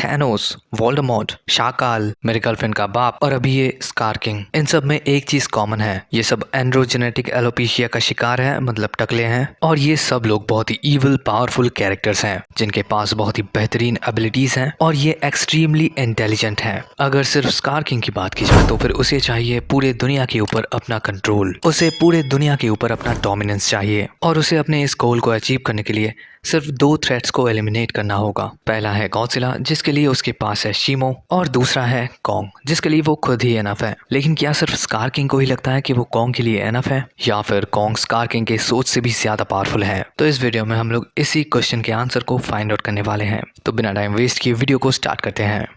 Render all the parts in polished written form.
Thanos, Voldemort, Shakaal, मेरी girlfriend का बाप और अभी ये स्कार किंग। इन सब में एक चीज कॉमन है, ये सब एंड्रोजेनेटिक एलोपेशिया का शिकार है, मतलब टकले हैं। और ये सब लोग बहुत ही इविल पावरफुल कैरेक्टर्स हैं जिनके पास बहुत ही बेहतरीन एबिलिटीज हैं और ये एक्सट्रीमली इंटेलिजेंट हैं। अगर सिर्फ स्कार किंग की बात की जाए तो फिर उसे चाहिए पूरे दुनिया के ऊपर अपना कंट्रोल, उसे पूरे दुनिया के ऊपर अपना डोमिनेंस चाहिए और उसे अपने इस गोल को अचीव करने के लिए सिर्फ दो थ्रेट्स को एलिमिनेट करना होगा। पहला है गॉडजिला जिसके लिए उसके पास है शीमो, और दूसरा है कॉन्ग जिसके लिए वो खुद ही एनफ है। लेकिन क्या सिर्फ स्कार किंग को ही लगता है कि वो कॉन्ग के लिए एनफ है, या फिर कॉन्ग स्कार किंग के सोच से भी ज्यादा पावरफुल है? तो इस वीडियो में हम लोग इसी क्वेश्चन के आंसर को फाइंड आउट करने वाले हैं। तो बिना टाइम वेस्ट किए वीडियो को स्टार्ट करते हैं।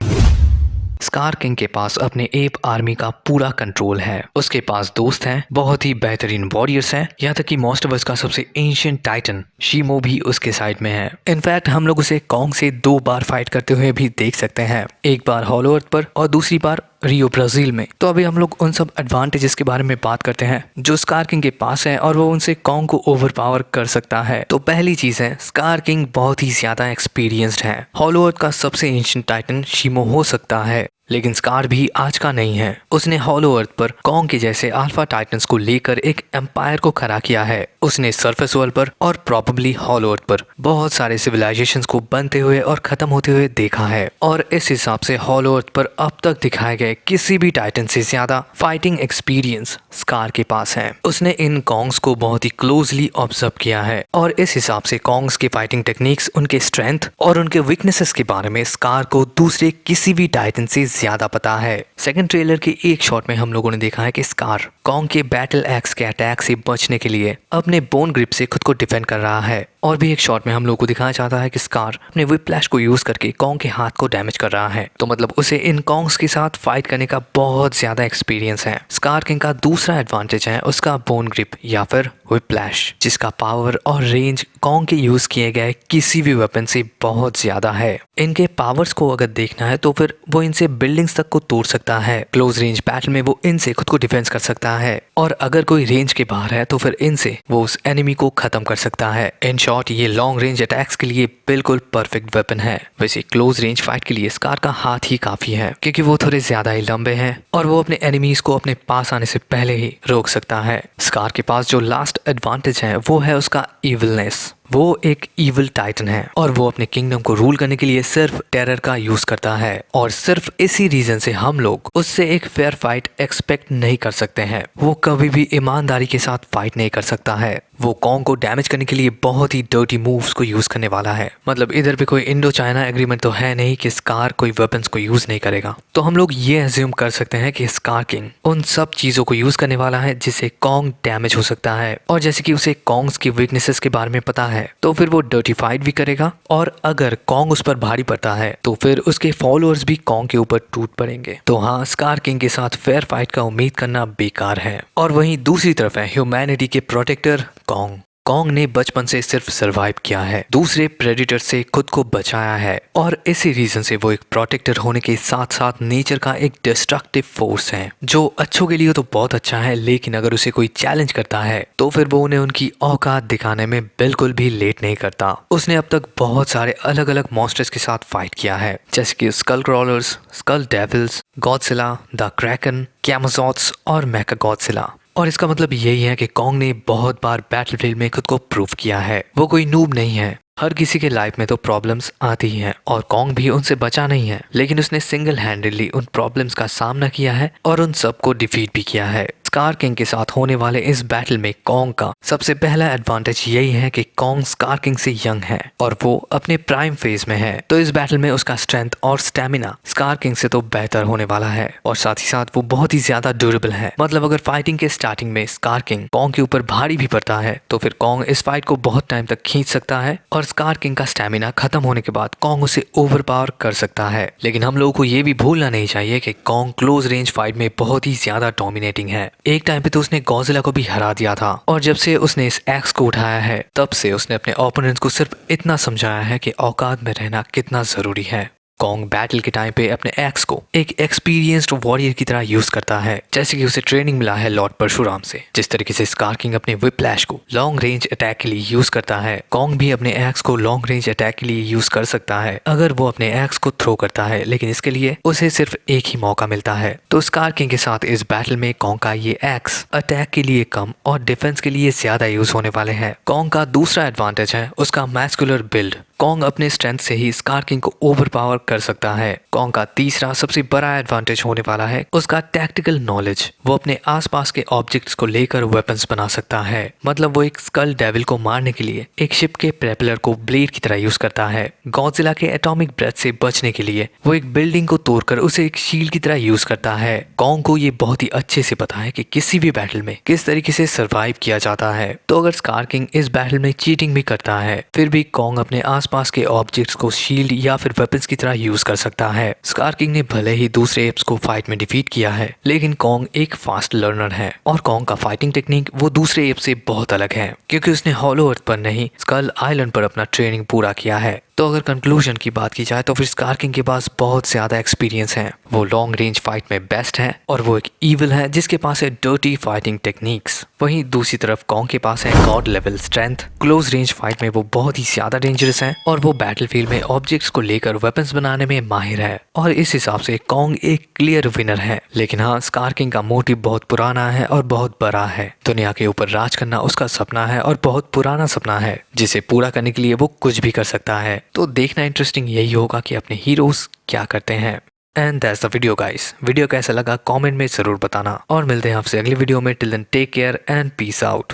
स्कार किंग के पास अपने एप आर्मी का पूरा कंट्रोल है, उसके पास दोस्त हैं, बहुत ही बेहतरीन वॉरियर्स हैं, यहाँ तक कि मोस्ट ऑफ अस का सबसे एंशिएंट टाइटन शीमो भी उसके साइड में है। इनफैक्ट हम लोग उसे कॉन्ग से 2 बार फाइट करते हुए भी देख सकते हैं, एक बार हॉलो अर्थ पर और दूसरी बार रियो ब्राजील में। तो अभी हम लोग उन सब एडवांटेजेस के बारे में बात करते हैं जो स्कार किंग के पास है और वो उनसे कॉन्ग को ओवरपावर कर सकता है। तो पहली चीज है, स्कार किंग बहुत ही ज्यादा एक्सपीरियंस्ड है। हॉलो अर्थ का सबसे एंशिएंट टाइटन शीमो हो सकता है, लेकिन स्कार भी आज का नहीं है। उसने हॉलो अर्थ पर कॉन्ग के जैसे अल्फा टाइटन्स को लेकर एक एम्पायर को खड़ा किया है। उसने सरफेस वर्ल्ड पर और प्रोबेबली हॉलो अर्थ पर बहुत सारे सिविलाइजेशंस को बनते हुए और खत्म होते हुए देखा है, और इस हिसाब से हॉलो अर्थ पर अब तक दिखाए गए किसी भी टाइटन से ज्यादा फाइटिंग एक्सपीरियंस स्कार के पास है। उसने इन कॉन्ग्स को बहुत ही क्लोजली ऑब्जर्व किया है और इस हिसाब से कॉन्ग्स की फाइटिंग टेक्निक्स, उनके स्ट्रेंथ और उनके वीकनेसेस के बारे में स्कार को दूसरे किसी भी टाइटन से ज्यादा पता है। सेकंड ट्रेलर के एक शॉट में हम लोगों ने देखा है कि स्कार कॉन्ग के बैटल एक्स के अटैक से बचने के लिए अपने बोन ग्रिप से खुद को डिफेंड कर रहा है, और भी एक शॉट में हम लोगों को दिखाया जाता है कि स्कार अपने व्हिप्लैश को यूज करके कॉन्ग के हाथ को डैमेज कर रहा है। तो मतलब उसे इन कॉन्ग्स के साथ फाइट करने का बहुत ज्यादा एक्सपीरियंस है। स्कार किंग का दूसरा एडवांटेज है उसका बोन ग्रिप या फिर व्हिप्लैश, जिसका पावर और रेंज कॉन्ग के यूज किए गए किसी भी वेपन से बहुत ज्यादा है। इनके पावर्स को अगर देखना है तो फिर वो इनसे बिल्डिंग्स तक को तोड़ सकता है, क्लोज रेंज बैटल में वो इनसे खुद को डिफेंस कर सकता है, और अगर कोई रेंज के बाहर है तो फिर इनसे वो उस एनिमी को खत्म कर सकता है। इन शॉर्ट ये लॉन्ग रेंज अटैक्स के लिए बिल्कुल परफेक्ट वेपन है। वैसे क्लोज रेंज फाइट के लिए स्कार का हाथ ही काफी है क्योंकि वो थोड़े ज्यादा ही लंबे हैं और वो अपने एनिमीज को अपने पास आने से पहले ही रोक सकता है। स्कार के पास जो लास्ट एडवांटेज है वो है उसका इविलनेस। वो एक इविल टाइटन है और वो अपने किंगडम को रूल करने के लिए सिर्फ टेरर का यूज करता है, और सिर्फ इसी रीजन से हम लोग उससे एक फेयर फाइट एक्सपेक्ट नहीं कर सकते हैं। वो कभी भी ईमानदारी के साथ फाइट नहीं कर सकता है। वो कॉन्ग को डैमेज करने के लिए बहुत ही डर्टी मूव्स को यूज करने वाला है। मतलब इधर भी कोई इंडो चाइना एग्रीमेंट तो है नहीं कि स्कार कोई वेपन्स को यूज नहीं करेगा। तो हम लोग ये अज्यूम कर सकते हैं कि स्कार किंग उन सब चीजों को यूज करने वाला है जिससे कॉन्ग डैमेज हो सकता है, और जैसे कि उसे कॉन्ग्स की वीकनेसेस के बारे में पता है तो फिर वो डर्टी फाइट भी करेगा, और अगर कॉन्ग उस पर भारी पड़ता है तो फिर उसके फॉलोअर्स भी कॉन्ग के ऊपर टूट पड़ेंगे। तो हाँ, स्कार किंग के साथ फेयर फाइट का उम्मीद करना बेकार है। और वहीं दूसरी तरफ है ह्यूमैनिटी के प्रोटेक्टर कॉन्ग। कॉन्ग ने बचपन से सिर्फ सरवाइव किया है, दूसरे प्रेडिटर से खुद को बचाया है, और इसी रीजन से वो एक प्रोटेक्टर होने के साथ साथ नेचर का एक डिस्ट्रक्टिव फोर्स है जो अच्छों के लिए तो बहुत अच्छा है, लेकिन अगर उसे कोई चैलेंज करता है तो फिर वो उन्हें उनकी औकात दिखाने में बिल्कुल भी लेट नहीं करता। उसने अब तक बहुत सारे अलग अलग मॉन्स्टर्स के साथ फाइट किया है, जैसे कि skull crawlers, skull devils, Godzilla, the Kraken, कैमोजॉट्स और मेका गॉडजिला। और इसका मतलब यही है कि कॉन्ग ने बहुत बार बैटलफील्ड में खुद को प्रूव किया है। वो कोई नूब नहीं है। हर किसी के लाइफ में तो प्रॉब्लम्स आती ही हैं और कॉन्ग भी उनसे बचा नहीं है, लेकिन उसने सिंगल हैंडेडली उन प्रॉब्लम्स का सामना किया है और उन सबको डिफीट भी किया है। स्कार किंग के साथ होने वाले इस बैटल में कॉन्ग का सबसे पहला एडवांटेज यही है कि कॉन्ग स्कार किंग से यंग है और वो अपने प्राइम फेज में है, तो इस बैटल में उसका स्ट्रेंथ और स्टेमिना स्कार किंग से तो बेहतर होने वाला है, और साथ ही साथ वो बहुत ही ज्यादा ड्यूरेबल है। मतलब अगर फाइटिंग के स्टार्टिंग में स्कार किंग कॉन्ग के ऊपर भारी भी पड़ता है तो फिर कॉन्ग इस फाइट को बहुत टाइम तक खींच सकता है, और स्कार किंग का स्टेमिना खत्म होने के बाद कॉन्ग उसे ओवरपावर कर सकता है। लेकिन हम लोगों को ये भी भूलना नहीं चाहिए कि कॉन्ग क्लोज रेंज फाइट में बहुत ही ज्यादा डोमिनेटिंग है। एक टाइम पे तो उसने गॉडजिला को भी हरा दिया था, और जब से उसने इस एक्स को उठाया है तब से उसने अपने ओपोनेंट्स को सिर्फ इतना समझाया है कि औकात में रहना कितना जरूरी है। कॉन्ग बैटल के टाइम पे अपने एक्स को एक एक्सपीरियंस्ड वॉरियर की तरह यूज करता है, जैसे कि उसे ट्रेनिंग मिला है लॉर्ड परशुराम से। जिस तरीके से स्कार किंग अपने व्हिप्लैश को लॉन्ग रेंज अटैक के लिए यूज करता है, कॉन्ग भी अपने एक्स को लॉन्ग रेंज अटैक के लिए यूज कर सकता है अगर वो अपने एक्स को थ्रो करता है, लेकिन इसके लिए उसे सिर्फ एक ही मौका मिलता है। तो स्कार किंग के साथ इस बैटल में कॉन्ग का ये एक्स अटैक के लिए कम और डिफेंस के लिए ज्यादा यूज होने वाले हैं। कॉन्ग का दूसरा एडवांटेज है उसका मैस्कुलर बिल्ड। कॉन्ग अपने स्ट्रेंथ से ही स्कार किंग को ओवरपावर कर सकता है। कॉन्ग का तीसरा सबसे बड़ा एडवांटेज होने वाला है उसका टैक्टिकल नॉलेज। वो अपने आसपास के ऑब्जेक्ट्स को लेकर वेपन्स बना सकता है। मतलब वो एक स्कल डेविल को मारने के लिए एक शिप के प्रेपलर को ब्लेड की तरह यूज करता है। गॉडजिला के एटॉमिक ब्रेथ से बचने के लिए वो एक बिल्डिंग को तोड़कर उसे एक शील्ड की तरह यूज करता है। कॉन्ग को ये बहुत ही अच्छे से पता है कि किसी भी बैटल में किस तरीके से सर्वाइव किया जाता है। तो अगर स्कार किंग इस बैटल में चीटिंग भी करता है, फिर भी कॉन्ग अपने आसपास के ऑब्जेक्ट्स को शील्ड या फिर वेपन्स की तरह यूज कर सकता है। स्कार किंग ने भले ही दूसरे एप्स को फाइट में डिफीट किया है, लेकिन कॉन्ग एक फास्ट लर्नर है और कॉन्ग का फाइटिंग टेक्निक वो दूसरे एप से बहुत अलग है, क्योंकि उसने हॉलो अर्थ पर नहीं स्कल आइलैंड पर अपना ट्रेनिंग पूरा किया है। तो अगर कंक्लूजन की बात की जाए तो फिर स्कार किंग के पास बहुत ज्यादा एक्सपीरियंस है। वो लॉन्ग रेंज फाइट में बेस्ट है और वो एक इविल है जिसके पास है डर्टी फाइटिंग टेक्निक्स। वहीं दूसरी तरफ कॉन्ग के पास है God level strength. Close range fight में वो बहुत ही ज्यादा डेंजरस है और वो बैटलफील्ड में ऑब्जेक्ट्स को लेकर वेपन्स बनाने में माहिर है और इस हिसाब से कॉन्ग एक क्लियर विनर है। लेकिन हाँ, स्कार किंग का मोटिव बहुत पुराना है और बहुत बड़ा है। दुनिया के ऊपर राज करना उसका सपना है और बहुत पुराना सपना है, जिसे पूरा करने के लिए वो कुछ भी कर सकता है। तो देखना इंटरेस्टिंग यही होगा कि अपने हीरोज क्या करते हैं। And that's the video guys. Video कैसा लगा कमेंट में जरूर बताना और मिलते हैं आपसे अगली वीडियो में। Till then take care and peace out.